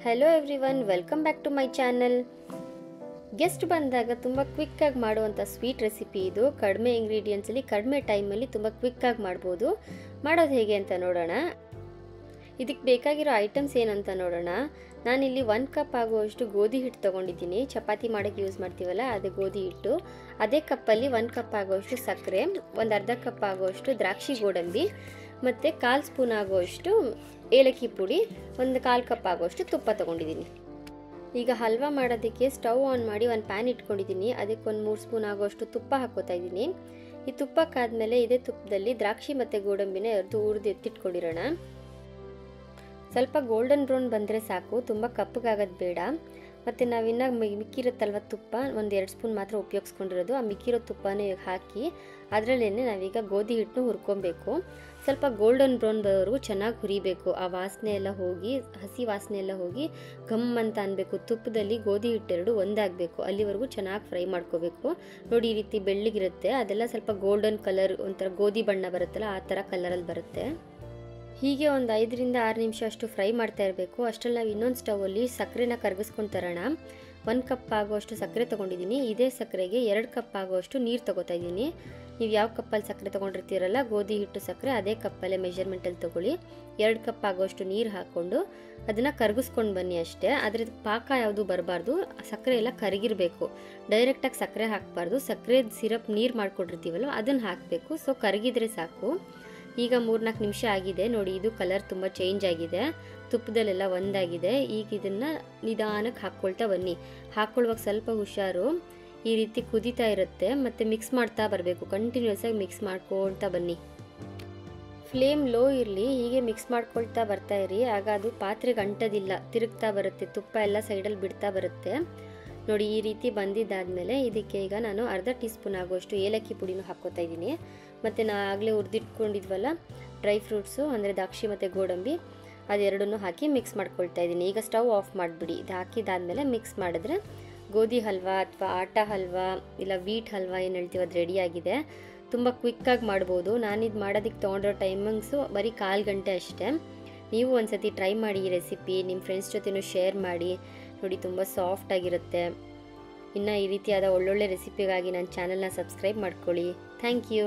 Hello everyone, welcome back to my channel. Guest ಬಂದಾಗ ತುಂಬ ಕ್ವಿಕ್ಕಾಗಿ ಮಾಡುವಂಥ ಸ್ವೀಟ್ ರೆಸಿಪಿ ಇದು. ಕಡಿಮೆ ಇಂಗ್ರೀಡಿಯೆಂಟ್ಸಲ್ಲಿ ಕಡಿಮೆ ಟೈಮಲ್ಲಿ ತುಂಬ ಕ್ವಿಕ್ಕಾಗಿ ಮಾಡ್ಬೋದು. ಮಾಡೋದು ಹೇಗೆ ಅಂತ ನೋಡೋಣ. ಇದಕ್ಕೆ ಬೇಕಾಗಿರೋ ಐಟಮ್ಸ್ ಏನಂತ ನೋಡೋಣ. ನಾನಿಲ್ಲಿ 1 ಕಪ್ ಆಗುವಷ್ಟು ಗೋಧಿ ಹಿಟ್ಟು ತೊಗೊಂಡಿದ್ದೀನಿ. ಚಪಾತಿ ಮಾಡೋಕ್ಕೆ ಯೂಸ್ ಮಾಡ್ತೀವಲ್ಲ, ಅದೇ ಗೋಧಿ ಹಿಟ್ಟು. ಅದೇ ಕಪ್ಪಲ್ಲಿ 1 ಕಪ್ ಆಗುವಷ್ಟು ಸಕ್ಕರೆ, ಒಂದು ಅರ್ಧ ಕಪ್ ಆಗುವಷ್ಟು ದ್ರಾಕ್ಷಿ ಗೋಡಂಬಿ, ಮತ್ತು 1/4 ಸ್ಪೂನ್ ಆಗುವಷ್ಟು ಏಲಕ್ಕಿ ಪುಡಿ, ಒಂದು 1/4 ಕಪ್ ಆಗುವಷ್ಟು ತುಪ್ಪ ತೊಗೊಂಡಿದ್ದೀನಿ. ಈಗ ಹಲ್ವಾ ಮಾಡೋದಕ್ಕೆ ಸ್ಟವ್ ಆನ್ ಮಾಡಿ ಒಂದು ಪ್ಯಾನ್ ಇಟ್ಕೊಂಡಿದ್ದೀನಿ. ಅದಕ್ಕೆ ಒಂದು 3 ಸ್ಪೂನ್ ಆಗುವಷ್ಟು ತುಪ್ಪ ಹಾಕ್ಕೋತಾ ಇದ್ದೀನಿ. ಈ ತುಪ್ಪಕ್ಕಾದ್ಮೇಲೆ ಇದೇ ತುಪ್ಪದಲ್ಲಿ ದ್ರಾಕ್ಷಿ ಮತ್ತು ಗೋಡಂಬಿನ ಹುರಿದು ಎತ್ತಿಟ್ಕೊಂಡಿರೋಣ. ಸ್ವಲ್ಪ ಗೋಲ್ಡನ್ ಬ್ರೌನ್ ಬಂದರೆ ಸಾಕು, ತುಂಬ ಕಪ್ಪಗಾಗೋದು ಬೇಡ. ಮತ್ತು ನಾವಿನ್ನು ಮಿಕ್ಕಿರುತ್ತಲ್ವ ತುಪ್ಪ, ಒಂದು 2 ಸ್ಪೂನ್ ಮಾತ್ರ ಉಪಯೋಗಿಸ್ಕೊಂಡಿರೋದು. ಆ ಮಿಕ್ಕಿರೋ ತುಪ್ಪನೇ ಹಾಕಿ ಅದರಲ್ಲೇ ನಾವೀಗ ಗೋಧಿ ಹಿಟ್ಟನ್ನು ಹುರ್ಕೊಬೇಕು. ಸ್ವಲ್ಪ ಗೋಲ್ಡನ್ ಬ್ರೌನ್ ಬರೋವರೆಗೂ ಚೆನ್ನಾಗಿ ಹುರಿಬೇಕು. ಆ ವಾಸನೆ ಎಲ್ಲ ಹೋಗಿ, ಹಸಿ ವಾಸನೆ ಎಲ್ಲ ಹೋಗಿ ಘಮ್ ಅಂತ ಅನ್ಬೇಕು. ತುಪ್ಪದಲ್ಲಿ ಗೋಧಿ ಹಿಟ್ಟೆರಡು ಒಂದಾಗಬೇಕು, ಅಲ್ಲಿವರೆಗೂ ಚೆನ್ನಾಗಿ ಫ್ರೈ ಮಾಡ್ಕೋಬೇಕು. ನೋಡಿ, ಈ ರೀತಿ ಬೆಳ್ಳಗಿರುತ್ತೆ, ಅದೆಲ್ಲ ಸ್ವಲ್ಪ ಗೋಲ್ಡನ್ ಕಲರ್, ಒಂಥರ ಗೋಧಿ ಬಣ್ಣ ಬರುತ್ತಲ್ಲ, ಆ ಥರ ಕಲರಲ್ಲಿ ಬರುತ್ತೆ. ಹೀಗೆ ಒಂದು 5 ರಿಂದ 6 ನಿಮಿಷ ಅಷ್ಟು ಫ್ರೈ ಮಾಡ್ತಾ ಇರಬೇಕು. ಅಷ್ಟರಲ್ಲಿ ನಾವು ಇನ್ನೊಂದು ಸ್ಟವಲ್ಲಿ ಸಕ್ಕರೆನ ಕರಗಿಸ್ಕೊಂಡು ತರೋಣ. 1 ಕಪ್ ಆಗುವಷ್ಟು ಸಕ್ಕರೆ ತೊಗೊಂಡಿದ್ದೀನಿ. ಇದೇ ಸಕ್ಕರೆಗೆ 2 ಕಪ್ ಆಗುವಷ್ಟು ನೀರು ತೊಗೋತಾ ಇದ್ದೀನಿ. ನೀವು ಯಾವ ಕಪ್ಪಲ್ಲಿ ಸಕ್ಕರೆ ತೊಗೊಂಡಿರ್ತೀರಲ್ಲ, ಗೋಧಿ ಹಿಟ್ಟು ಸಕ್ಕರೆ, ಅದೇ ಕಪ್ಪಲ್ಲೇ ಮೆಜರ್ಮೆಂಟಲ್ಲಿ ತೊಗೊಳ್ಳಿ. 2 ಕಪ್ ಆಗುವಷ್ಟು ನೀರು ಹಾಕ್ಕೊಂಡು ಅದನ್ನು ಕರಗಿಸ್ಕೊಂಡು ಬನ್ನಿ ಅಷ್ಟೇ. ಅದ್ರ ಪಾಕ ಯಾವುದು ಬರಬಾರ್ದು, ಸಕ್ಕರೆ ಎಲ್ಲ ಕರಗಿರಬೇಕು. ಡೈರೆಕ್ಟಾಗಿ ಸಕ್ಕರೆ ಹಾಕಬಾರ್ದು. ಸಕ್ಕರೆ ಸಿರಪ್ ನೀರು ಮಾಡ್ಕೊಂಡಿರ್ತೀವಲ್ಲ, ಅದನ್ನು ಹಾಕಬೇಕು. ಸೊ ಕರಗಿದ್ರೆ ಸಾಕು. ಈಗ 3-4 ನಿಮಿಷ ಆಗಿದೆ ನೋಡಿ, ಇದು ಕಲರ್ ತುಂಬ ಚೇಂಜ್ ಆಗಿದೆ, ತುಪ್ಪದಲ್ಲೆಲ್ಲ ಒಂದಾಗಿದೆ. ಈಗ ಇದನ್ನು ನಿಧಾನಕ್ಕೆ ಹಾಕ್ಕೊಳ್ತಾ ಬನ್ನಿ. ಹಾಕ್ಕೊಳ್ಳುವಾಗ ಸ್ವಲ್ಪ ಹುಷಾರು, ಈ ರೀತಿ ಕುದೀತಾ ಇರುತ್ತೆ. ಮತ್ತು ಮಿಕ್ಸ್ ಮಾಡ್ತಾ ಬರಬೇಕು, ಕಂಟಿನ್ಯೂಸ್ ಆಗಿ ಮಿಕ್ಸ್ ಮಾಡ್ಕೊಳ್ತಾ ಬನ್ನಿ. ಫ್ಲೇಮ್ ಲೋ ಇರಲಿ, ಹೀಗೆ ಮಿಕ್ಸ್ ಮಾಡ್ಕೊಳ್ತಾ ಬರ್ತಾ ಇರಿ. ಆಗ ಅದು ಪಾತ್ರೆಗೆ ಅಂಟೋದಿಲ್ಲ, ತಿರುಗ್ತಾ ಬರುತ್ತೆ, ತುಪ್ಪ ಎಲ್ಲ ಸೈಡಲ್ಲಿ ಬಿಡ್ತಾ ಬರುತ್ತೆ. ನೋಡಿ, ಈ ರೀತಿ ಬಂದಿದ್ದಾದಮೇಲೆ ಇದಕ್ಕೆ ಈಗ ನಾನು ಅರ್ಧ ಟೀ ಸ್ಪೂನ್ ಆಗುವಷ್ಟು ಏಲಕ್ಕಿ ಪುಡಿನೂ ಹಾಕ್ಕೋತಾ ಇದ್ದೀನಿ. ಮತ್ತು ಆಗಲೇ ಹುರಿದಿಟ್ಕೊಂಡಿದ್ವಲ್ಲ ಡ್ರೈ ಫ್ರೂಟ್ಸು, ಅಂದರೆ ದ್ರಾಕ್ಷಿ ಮತ್ತು ಗೋಡಂಬಿ, ಅದೆರಡನ್ನೂ ಹಾಕಿ ಮಿಕ್ಸ್ ಮಾಡ್ಕೊಳ್ತಾ ಇದ್ದೀನಿ. ಈಗ ಸ್ಟವ್ ಆಫ್ ಮಾಡಿಬಿಡಿ. ಇದು ಹಾಕಿದಾದಮೇಲೆ ಮಿಕ್ಸ್ ಮಾಡಿದ್ರೆ ಗೋಧಿ ಹಲ್ವಾ ಅಥವಾ ಆಟ ಹಲ್ವಾ ಇಲ್ಲ ವೀಟ್ ಹಲ್ವಾ ಏನು ಹೇಳ್ತೀವಿ, ಅದು ರೆಡಿಯಾಗಿದೆ. ತುಂಬ ಕ್ವಿಕ್ಕಾಗಿ ಮಾಡ್ಬೋದು. ನಾನಿದು ಮಾಡೋದಕ್ಕೆ ತೊಗೊಂಡಿರೋ ಟೈಮಿಂಗ್ಸು ಬರೀ 1/4 ಗಂಟೆ ಅಷ್ಟೇ. ನೀವು ಒಂದ್ಸತಿ ಟ್ರೈ ಮಾಡಿ ಈ ರೆಸಿಪಿ, ನಿಮ್ಮ ಫ್ರೆಂಡ್ಸ್ ಜೊತೆನೂ ಶೇರ್ ಮಾಡಿ. ನೋಡಿ, ತುಂಬ ಸಾಫ್ಟಾಗಿರುತ್ತೆ. ಇನ್ನು ಈ ರೀತಿಯಾದ ಒಳ್ಳೊಳ್ಳೆ ರೆಸಿಪಿಗಾಗಿ ನನ್ನ ಚಾನಲ್ನ ಸಬ್ಸ್ಕ್ರೈಬ್ ಮಾಡ್ಕೊಳ್ಳಿ. Thank you.